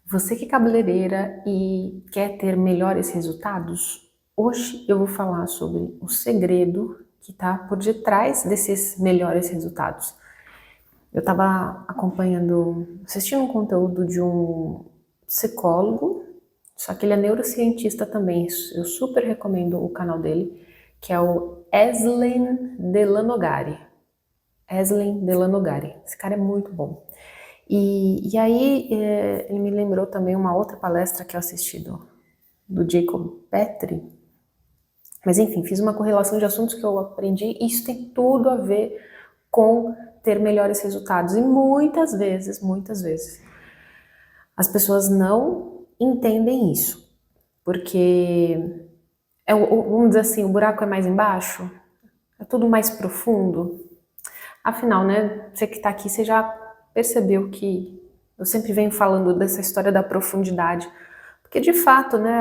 Você que é cabeleireira e quer ter melhores resultados, hoje eu vou falar sobre o segredo que está por detrás desses melhores resultados. Eu estava assistindo um conteúdo de um psicólogo, só que ele é neurocientista também. Eu super recomendo o canal dele, que é o Eslen Delanogari. Eslen Delanogari. Esse cara é muito bom. E aí ele me lembrou também uma outra palestra que eu assisti do Jacob Petri. Mas enfim, fiz uma correlação de assuntos que eu aprendi e isso tem tudo a ver com ter melhores resultados. E muitas vezes, as pessoas não entendem isso. Porque, vamos dizer assim, o buraco é mais embaixo? É tudo mais profundo? Afinal, né, você que está aqui, você já percebeu que eu sempre venho falando dessa história da profundidade, porque de fato, né,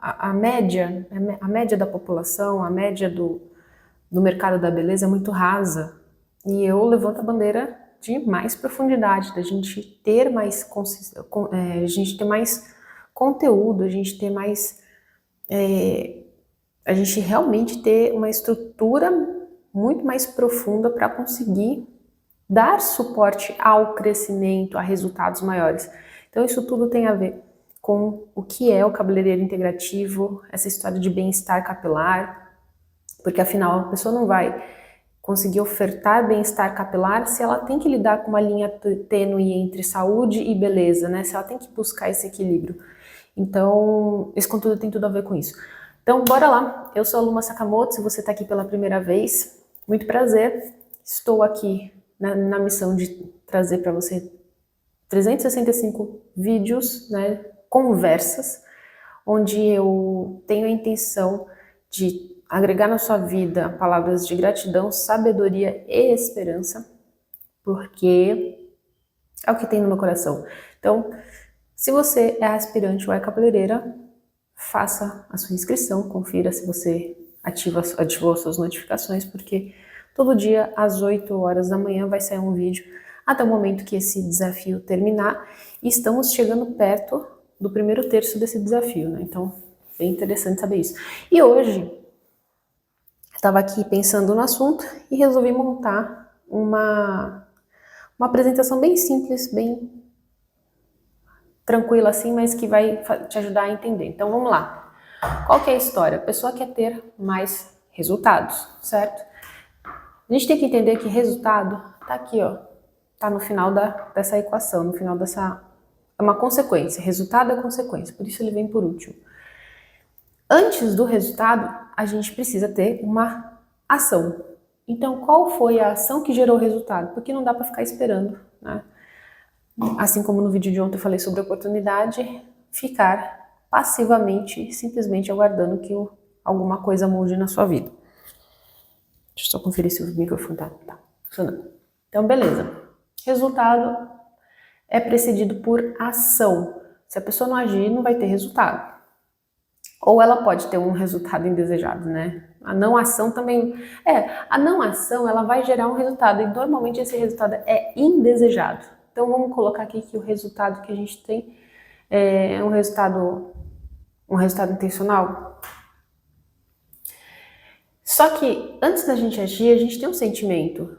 a média da população, a média do mercado da beleza é muito rasa, e eu levanto a bandeira de mais profundidade, da gente ter mais, a gente ter mais conteúdo, a gente ter mais, a gente realmente ter uma estrutura muito mais profunda para conseguir dar suporte ao crescimento, a resultados maiores. Então isso tudo tem a ver com o que é o cabeleireiro integrativo, essa história de bem-estar capilar, porque afinal a pessoa não vai conseguir ofertar bem-estar capilar se ela tem que lidar com uma linha tênue entre saúde e beleza, né? Se ela tem que buscar esse equilíbrio. Então, esse conteúdo tem tudo a ver com isso. Então, bora lá. Eu sou a Luma Sakamoto, se você está aqui pela primeira vez, muito prazer. Estou aqui na missão de trazer para você 365 vídeos, né, conversas, onde eu tenho a intenção de agregar na sua vida palavras de gratidão, sabedoria e esperança, porque é o que tem no meu coração. Então, se você é aspirante ou é cabeleireira, faça a sua inscrição, confira se você ativou suas notificações, porque todo dia às 8 horas da manhã vai sair um vídeo até o momento que esse desafio terminar, e estamos chegando perto do primeiro terço desse desafio, né? Então, bem interessante saber isso. E hoje, estava aqui pensando no assunto e resolvi montar uma apresentação bem simples, bem tranquila assim, mas que vai te ajudar a entender. Então vamos lá. Qual que é a história? A pessoa quer ter mais resultados, certo? A gente tem que entender que resultado tá aqui, ó. Tá no final dessa equação, no final dessa... É uma consequência. Resultado é consequência, por isso ele vem por último. Antes do resultado, a gente precisa ter uma ação. Então, qual foi a ação que gerou o resultado? Porque não dá para ficar esperando, né? Assim como no vídeo de ontem eu falei sobre oportunidade, ficar passivamente, simplesmente aguardando que alguma coisa mude na sua vida. Deixa eu só conferir se o microfone tá funcionando. Então, beleza. Resultado é precedido por ação. Se a pessoa não agir, não vai ter resultado. Ou ela pode ter um resultado indesejado, né? A não ação também... a não ação, ela vai gerar um resultado, e normalmente esse resultado é indesejado. Então vamos colocar aqui que o resultado que a gente tem é um resultado intencional. Só que antes da gente agir, a gente tem um sentimento.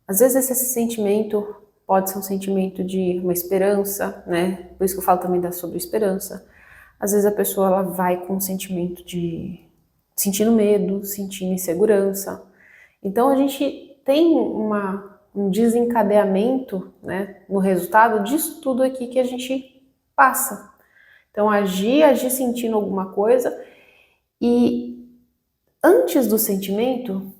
Às vezes esse sentimento pode ser um sentimento de uma esperança, né? Por isso que eu falo também sobre esperança. Às vezes a pessoa ela vai com um sentimento de sentindo medo, sentindo insegurança. Então a gente tem um desencadeamento, né, no resultado disso tudo aqui que a gente passa. Então agir sentindo alguma coisa, e antes do sentimento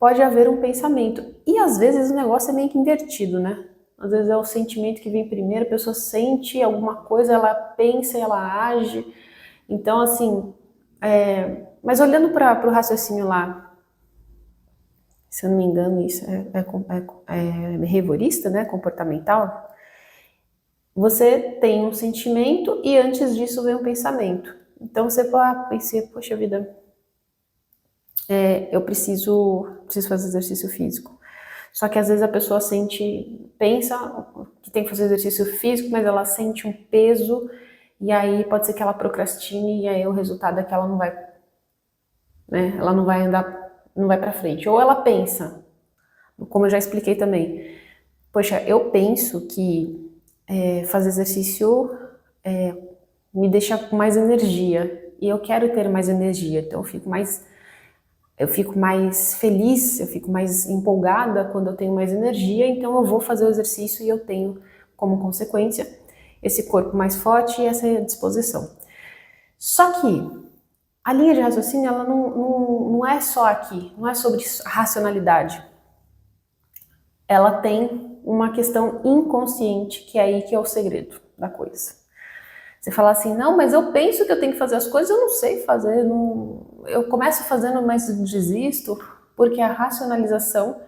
pode haver um pensamento. E às vezes o negócio é meio que invertido, né? Às vezes é o sentimento que vem primeiro, a pessoa sente alguma coisa, ela pensa e ela age. Então, assim, mas olhando para o raciocínio lá, se eu não me engano, isso é behaviorista, né? Comportamental. Você tem um sentimento e antes disso vem um pensamento. Então você pensa, poxa vida, eu preciso fazer exercício físico. Só que às vezes a pessoa pensa que tem que fazer exercício físico, mas ela sente um peso, e aí pode ser que ela procrastine, e aí o resultado é que ela não vai, né? Ela não vai andar, não vai para frente. Ou ela pensa, como eu já expliquei também, poxa, eu penso que fazer exercício me deixa com mais energia, e eu quero ter mais energia, então eu fico mais feliz, eu fico mais empolgada quando eu tenho mais energia, então eu vou fazer o exercício e eu tenho como consequência esse corpo mais forte e essa disposição. Só que a linha de raciocínio, ela não é só aqui, não é sobre racionalidade. Ela tem uma questão inconsciente, que é aí que é o segredo da coisa. Você fala assim, não, mas eu penso que eu tenho que fazer as coisas, eu não sei fazer, eu começo fazendo, mas desisto, porque a racionalização,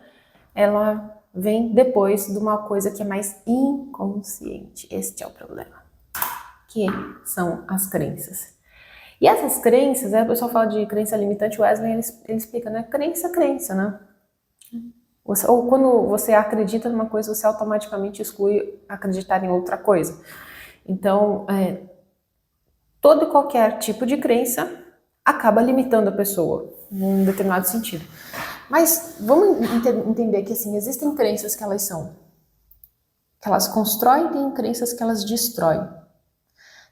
ela vem depois de uma coisa que é mais inconsciente. Este é o problema, que são as crenças. E essas crenças, o pessoal fala de crença limitante, o Wesley, ele explica, né? Crença, né? Ou quando você acredita numa coisa, você automaticamente exclui acreditar em outra coisa. Então, todo e qualquer tipo de crença acaba limitando a pessoa, num determinado sentido. Mas vamos entender que assim, existem crenças que elas constroem, tem crenças que elas destroem.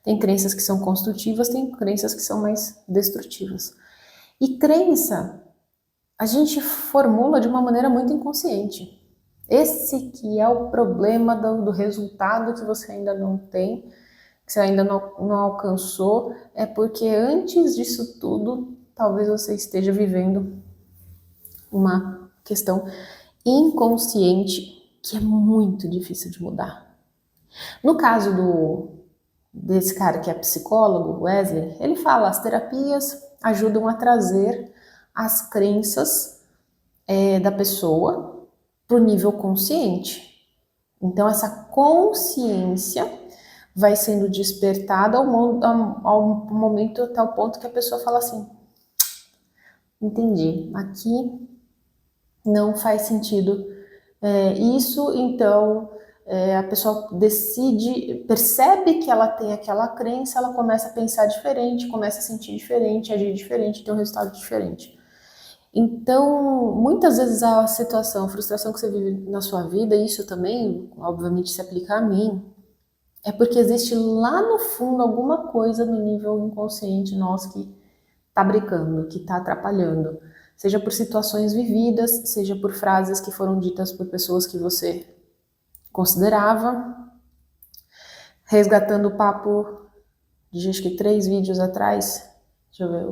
Tem crenças que são construtivas, tem crenças que são mais destrutivas. E crença, a gente formula de uma maneira muito inconsciente. Esse que é o problema do resultado que você ainda não tem, que você ainda não alcançou, é porque antes disso tudo, talvez você esteja vivendo uma questão inconsciente que é muito difícil de mudar. No caso desse cara que é psicólogo, Wesley, ele fala, as terapias ajudam a trazer as crenças da pessoa para o nível consciente. Então essa consciência vai sendo despertada ao momento, até o ponto que a pessoa fala assim, entendi, aqui não faz sentido isso, então a pessoa percebe que ela tem aquela crença, ela começa a pensar diferente, começa a sentir diferente, agir diferente, ter um resultado diferente. Então, muitas vezes a frustração que você vive na sua vida, isso também, obviamente, se aplica a mim, é porque existe lá no fundo alguma coisa no nível inconsciente nosso que está brincando, que está atrapalhando. Seja por situações vividas, seja por frases que foram ditas por pessoas que você considerava. Resgatando o papo de acho que 3 vídeos atrás. Deixa eu ver.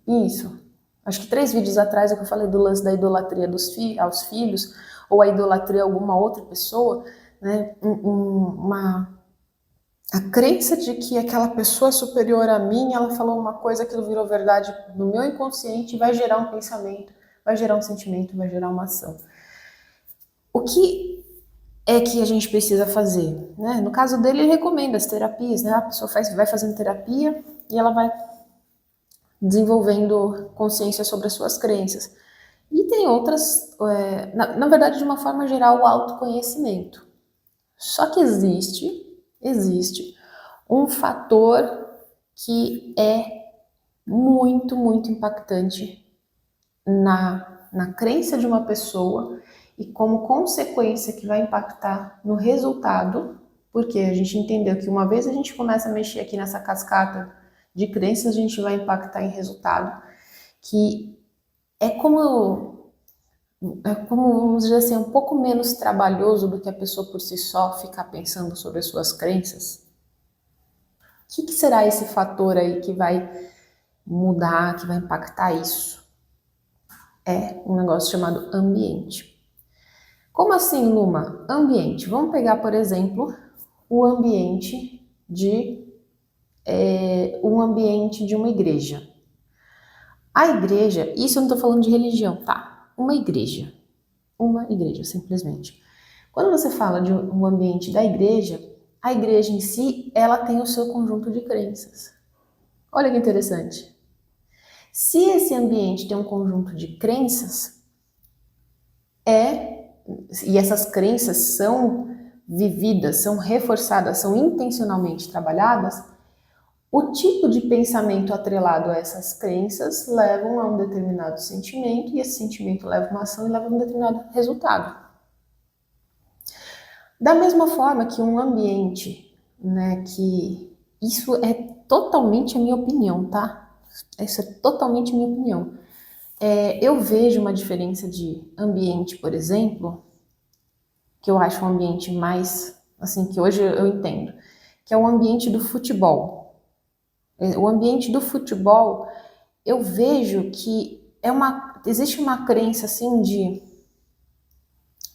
Isso. Acho que 3 vídeos atrás é que eu falei do lance da idolatria aos filhos, ou a idolatria a alguma outra pessoa, né? A crença de que aquela pessoa superior a mim, ela falou uma coisa, aquilo virou verdade no meu inconsciente, vai gerar um pensamento, vai gerar um sentimento, vai gerar uma ação. O que é que a gente precisa fazer? Né? No caso dele, ele recomenda as terapias, né? A pessoa vai fazendo terapia e ela vai desenvolvendo consciência sobre as suas crenças. E tem outras, na verdade, de uma forma geral, o autoconhecimento. Só que existe um fator que é muito, muito impactante na crença de uma pessoa e como consequência que vai impactar no resultado, porque a gente entendeu que uma vez a gente começa a mexer aqui nessa cascata de crenças, a gente vai impactar em resultado, que é como, vamos dizer assim, um pouco menos trabalhoso do que a pessoa por si só ficar pensando sobre as suas crenças. O que será esse fator aí que vai mudar, que vai impactar isso? É um negócio chamado ambiente. Como assim, Luma? Ambiente. Vamos pegar, por exemplo, o ambiente de uma igreja. A igreja, isso eu não estou falando de religião, tá? Uma igreja, simplesmente. Quando você fala de um ambiente da igreja, a igreja em si, ela tem o seu conjunto de crenças. Olha que interessante. Se esse ambiente tem um conjunto de crenças, e essas crenças são vividas, são reforçadas, são intencionalmente trabalhadas, o tipo de pensamento atrelado a essas crenças levam a um determinado sentimento, e esse sentimento leva a uma ação e leva a um determinado resultado. Da mesma forma que um ambiente, né, que isso é totalmente a minha opinião, tá? Isso é totalmente a minha opinião. Eu vejo uma diferença de ambiente, por exemplo, que eu acho um ambiente mais, assim, que hoje eu entendo, que é o ambiente do futebol. O ambiente do futebol, eu vejo que existe uma crença, assim,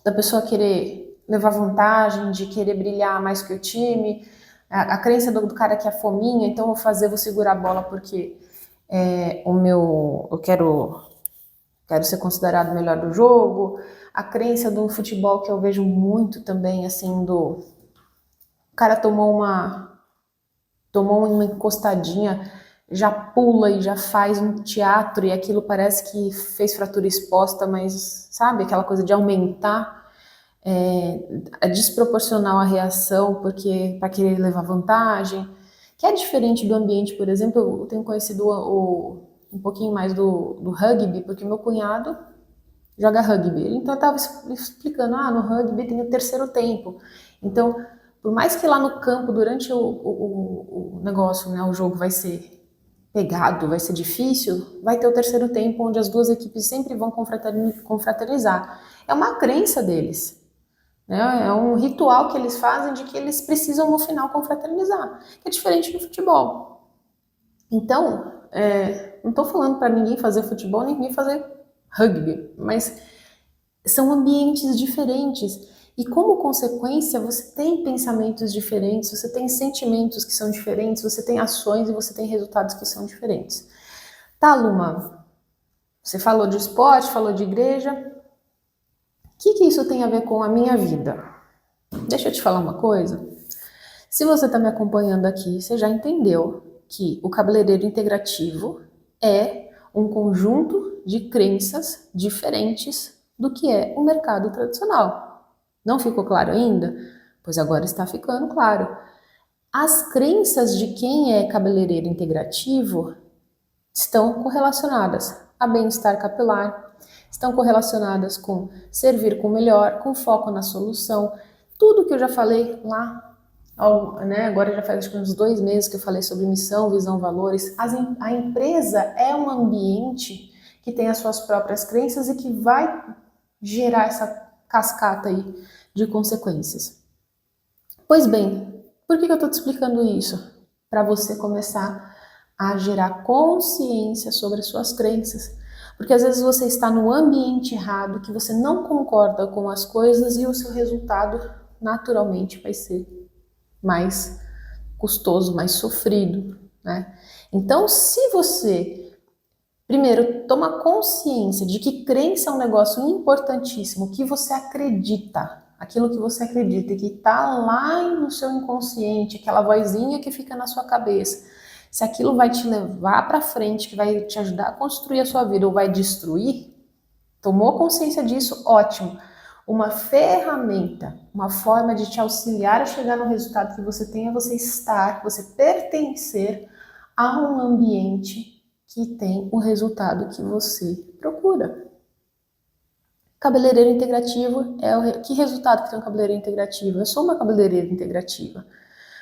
da pessoa querer levar vantagem, de querer brilhar mais que o time, a crença do cara que é fominha, então vou segurar a bola porque eu quero ser considerado o melhor do jogo. A crença do futebol que eu vejo muito também, assim, o cara tomou uma encostadinha, já pula e já faz um teatro e aquilo parece que fez fratura exposta, mas sabe, aquela coisa de aumentar, é desproporcional a reação porque para querer levar vantagem, que é diferente do ambiente, por exemplo, eu tenho conhecido um pouquinho mais do rugby, porque meu cunhado joga rugby. Então eu estava explicando, no rugby tem o terceiro tempo. Então, por mais que lá no campo, durante o negócio, né, o jogo vai ser pegado, vai ser difícil, vai ter o terceiro tempo, onde as duas equipes sempre vão confraternizar. É uma crença deles, né? É um ritual que eles fazem de que eles precisam no final confraternizar, que é diferente do futebol. Então, não estou falando para ninguém fazer futebol, nem ninguém fazer rugby, mas são ambientes diferentes e como consequência você tem pensamentos diferentes, você tem sentimentos que são diferentes, você tem ações e você tem resultados que são diferentes. Tá, Luma, você falou de esporte, falou de igreja, o que isso tem a ver com a minha vida? Deixa eu te falar uma coisa. Se você está me acompanhando aqui, você já entendeu que o cabeleireiro integrativo é um conjunto de crenças diferentes do que é o mercado tradicional. Não ficou claro ainda? Pois agora está ficando claro. As crenças de quem é cabeleireiro integrativo estão correlacionadas a bem-estar capilar, estão correlacionadas com servir com melhor, com foco na solução, tudo que eu já falei lá, agora já faz acho que uns 2 meses que eu falei sobre missão, visão, valores. A empresa é um ambiente que tem as suas próprias crenças e que vai gerar essa cascata aí de consequências. Pois bem, por que eu estou te explicando isso? Para você começar a gerar consciência sobre as suas crenças. Porque às vezes você está no ambiente errado, que você não concorda com as coisas e o seu resultado naturalmente vai ser mais custoso, mais sofrido, né? Então, se você primeiro toma consciência de que crença é um negócio importantíssimo, que você acredita, aquilo que você acredita, que está lá no seu inconsciente, aquela vozinha que fica na sua cabeça, se aquilo vai te levar para frente, que vai te ajudar a construir a sua vida ou vai destruir, tomou consciência disso, ótimo. Uma ferramenta, uma forma de te auxiliar a chegar no resultado que você tem é você pertencer a um ambiente que tem o resultado que você procura. Cabeleireiro integrativo que resultado que tem um cabeleireiro integrativo? Eu sou uma cabeleireira integrativa.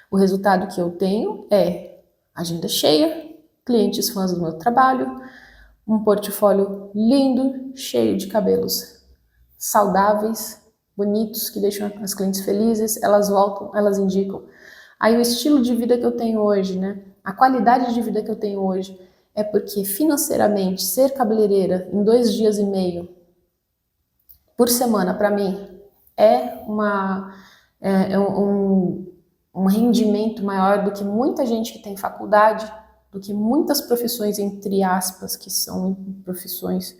O resultado que eu tenho é agenda cheia, clientes fãs do meu trabalho, um portfólio lindo, cheio de cabelos saudáveis, bonitos, que deixam as clientes felizes, elas voltam, elas indicam. Aí o estilo de vida que eu tenho hoje, né? A qualidade de vida que eu tenho hoje é porque financeiramente ser cabeleireira em 2 dias e meio por semana para mim é um rendimento maior do que muita gente que tem faculdade, do que muitas profissões entre aspas que são profissões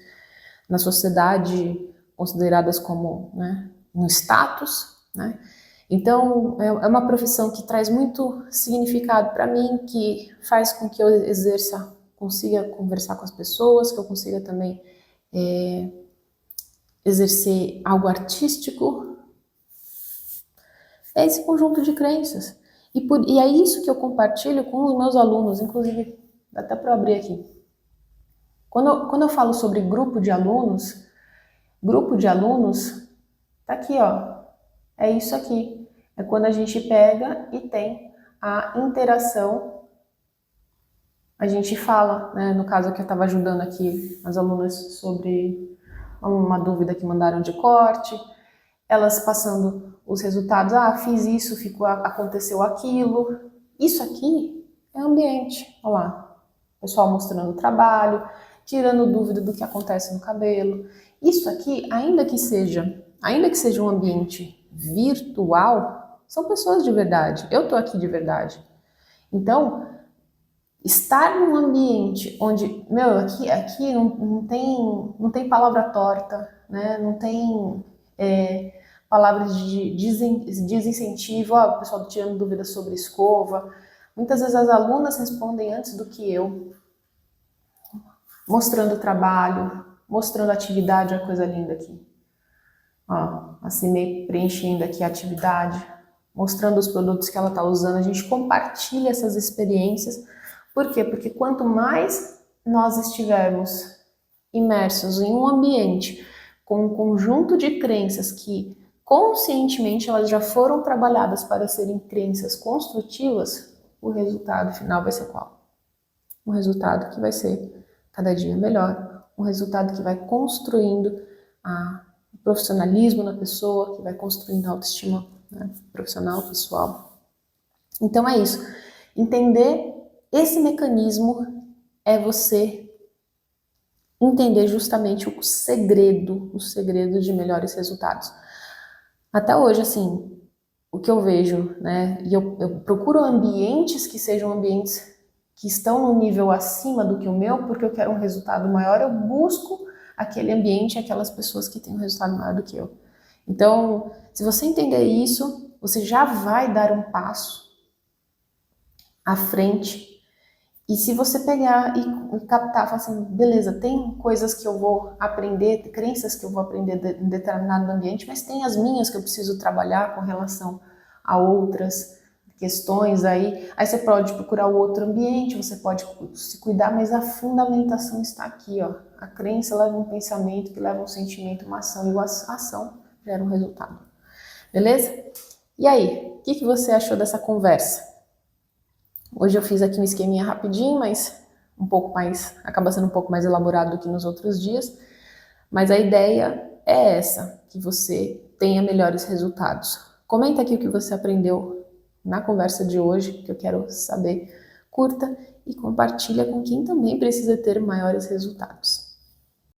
na sociedade consideradas como, né, um status, né? Então, é uma profissão que traz muito significado para mim, que faz com que eu exerça consiga conversar com as pessoas, que eu consiga também exercer algo artístico. É esse conjunto de crenças. E é isso que eu compartilho com os meus alunos, inclusive, dá até para eu abrir aqui. Quando eu falo sobre grupo de alunos, tá aqui, ó. É isso aqui. É quando a gente pega e tem a interação. A gente fala, né, no caso que eu estava ajudando aqui as alunas sobre uma dúvida que mandaram de corte, elas passando os resultados, fiz isso, aconteceu aquilo. Isso aqui é ambiente, olha lá. O pessoal mostrando o trabalho, tirando dúvida do que acontece no cabelo. Isso aqui, ainda que seja um ambiente virtual, são pessoas de verdade. Eu tô aqui de verdade. Então, estar num ambiente onde, aqui não tem palavra torta, né? Não tem palavras de desincentivo, o pessoal tirando dúvidas sobre escova. Muitas vezes as alunas respondem antes do que eu, mostrando o trabalho, mostrando a atividade, a coisa linda aqui. Ó, assim, meio preenchendo aqui a atividade, mostrando os produtos que ela está usando. A gente compartilha essas experiências. Por quê? Porque quanto mais nós estivermos imersos em um ambiente com um conjunto de crenças que conscientemente elas já foram trabalhadas para serem crenças construtivas, o resultado final vai ser qual? Um resultado que vai ser cada dia melhor, um resultado que vai construindo o profissionalismo na pessoa, que vai construindo a autoestima, né, profissional, pessoal. Então é isso. Entender esse mecanismo é você entender justamente o segredo de melhores resultados. Até hoje, assim, o que eu vejo, né, e eu procuro ambientes que sejam ambientes que estão num nível acima do que o meu, porque eu quero um resultado maior, eu busco aquele ambiente, aquelas pessoas que têm um resultado maior do que eu. Então, se você entender isso, você já vai dar um passo à frente. E se você pegar e captar, falar assim, beleza, tem coisas que eu vou aprender, crenças que eu vou aprender em determinado ambiente, mas tem as minhas que eu preciso trabalhar com relação a outras questões aí você pode procurar o outro ambiente, você pode se cuidar, mas a fundamentação está aqui, ó. A crença leva um pensamento, que leva um sentimento, uma ação, e a ação gera um resultado. Beleza? E aí, o que você achou dessa conversa? Hoje eu fiz aqui um esqueminha rapidinho, mas acaba sendo um pouco mais elaborado do que nos outros dias. Mas a ideia é essa, que você tenha melhores resultados. Comenta aqui o que você aprendeu na conversa de hoje, que eu quero saber. Curta e compartilha com quem também precisa ter maiores resultados.